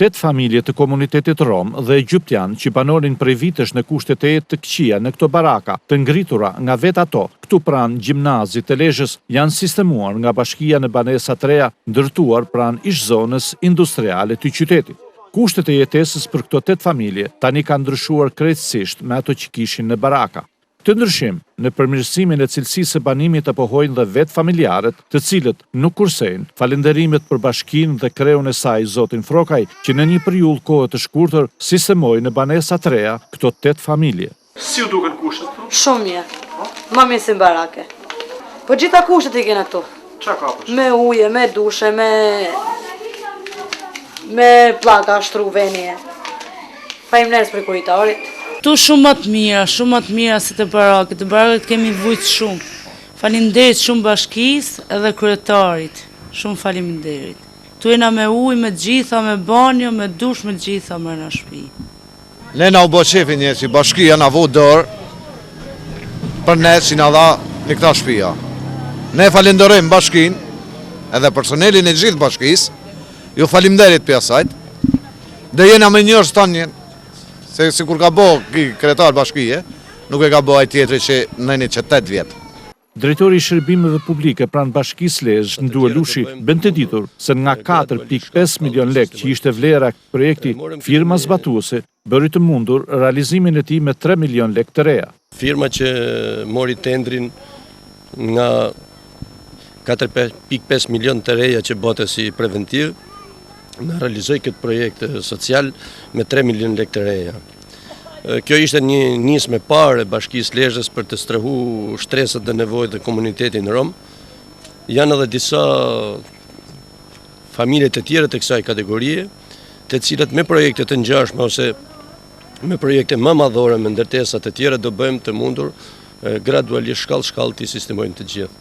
8 familje të komunitetit rom dhe egyptian që banonin prej vitesh në kushte të jetë të këqija në këto baraka, të ngritura nga vetë ato, këtu pranë gjimnazit të Lezhës, janë sistemuar nga bashkia në banesa të reja, ndërtuar pranë ish zonës industriale të qytetit. Kushtet e jetesës për këto 8 familje tani kanë ndryshuar krejtësisht me ato që kishin në baraka. Këtë ndryshim në përmirësimin e cilësisë së banimit apohojnë dhe vetë familjarët, të cilët nuk kursejnë falënderimet për bashkinë dhe kreun e saj zotin Frokaj, që në një periudhë kohë të shkurtër sistemoi në banesa të reja këto 8 familje. Si u duken kushtet këtu? Shumë mirë. Më mirë se në barake. Po gjitha kushtet i kena këtu. Çfarë ka për? Me ujë, me dushe, me pllaka shtru venje. Faleminderit për kuritarit. Tu shumë më të mira se të barakët kemi vujtë shumë. Faleminderit shumë bashkisë edhe kryetarit, shumë faleminderit. Tu jena me ujë, me gjitha, me banjo, me dush, me gjitha më në shtëpi. Ne na u bë shefi një që bashkia na vu dorë për ne si na dha në këta shtëpia. Ne falenderojmë bashkinë edhe personelin e gjithë bashkisë, ju faleminderit për asaj. Dhe jena me njërës tanë se kur ka bo kretar bashkije, nuk e ka bo ajë tjetëri që nëjni që 8 vjetë. Drejtori i shërbimeve publike pranë bashkisë Lezhë, Nduë Lushi, bën të ditur se nga 4.5 milion lek që ishte vlera projekti, firma zbatuese bëri të mundur realizimin e tij me 3 milion lek të reja. Firma që mori tendrin nga 4.5 milion të reja që bote si preventiv, në realizoj këtë projekt social me 3 milion lek të reja. Kjo ishte një nismë e parë e bashkisë Lezhës për të strehu shtresat dhe nevojët e komunitetin rom. Janë edhe disa familjet e tjera të kësaj kategorie, të cilat me projekte të ngjashme ose me projekte më madhore me ndërtesa të tjera do bëjmë të mundur gradualisht shkallë të sistemojnë të gjithë.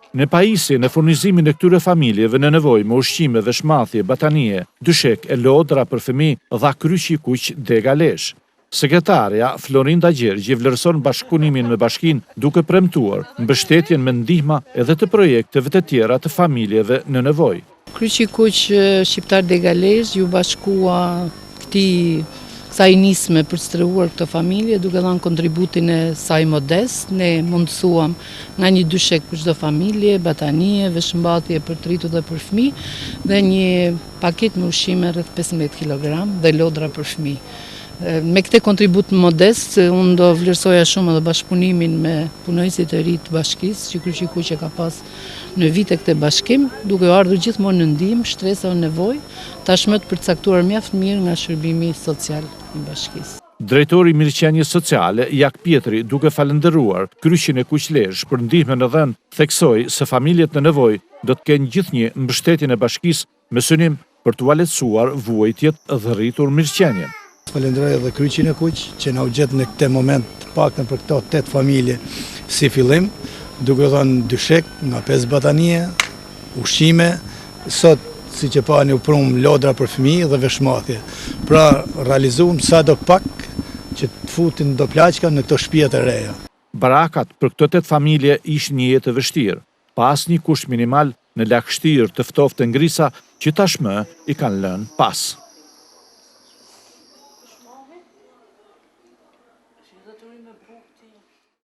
Në pajisje në furnizimin e këtyre familjeve në nevojë me ushqime dhe shmathje, batanie, dyshek e lodra për fëmijë dha kryqi kuq Dega Lezhë. Sekretarja Florinda Gjergji vlerëson bashkëpunimin me bashkinë duke premtuar mbështetjen me ndihma edhe të projekteve të tjera të familjeve në nevojë. Kryqi kuq shqiptar Dega Lezhë ju bashkua kësaj nisme për strehuar këtë familje, duke dhënë kontributin e saj modest. Ne mundësuam nga një dyshek për çdo familje, batanie, veshmbathje për të rritur dhe për fëmijë, dhe një paketë me ushqime rreth 15 kg dhe lodra për fëmijë. Me këtë kontribut modest, unë do vlerësoja shumë edhe bashkëpunimin me punojësit e ri të bashkisë, që kryqi kuq ka pas në vite këtë bashkim, duke ardhur gjithmonë në ndihmë, shtresa o nevojë, tashmë të përcaktuar mjaft mirë nga shërbimi social i bashkisë. Drejtori i Mirëqenies Sociale, Jak Pjetri, duke falendëruar kryqin e kuq Lezhë për ndihmën e dhënë, theksoi se familjet në nevojë do të kenë gjithnjë mbështetjen e bashkisë me synim për t'u lehtësuar vuajtjet dhe rritur mirëqenien. Falenderoj edhe kryqin e kuq që na u gjet në këtë moment të paktën për këto 8 familje si fillim, duke dhënë dyshek nga 5 batanie, ushqime, sot siç e pani u prum lodra për fëmijë dhe veshmathje. Pra realizuam sado pak që të futin do plaçka në këto shtëpi të reja. Barakat për këto 8 familje ishin një jetë e vështirë, pa asnjë kusht minimal në lagështirë të ftoftë ngrisa që tashmë i kanë lënë pas.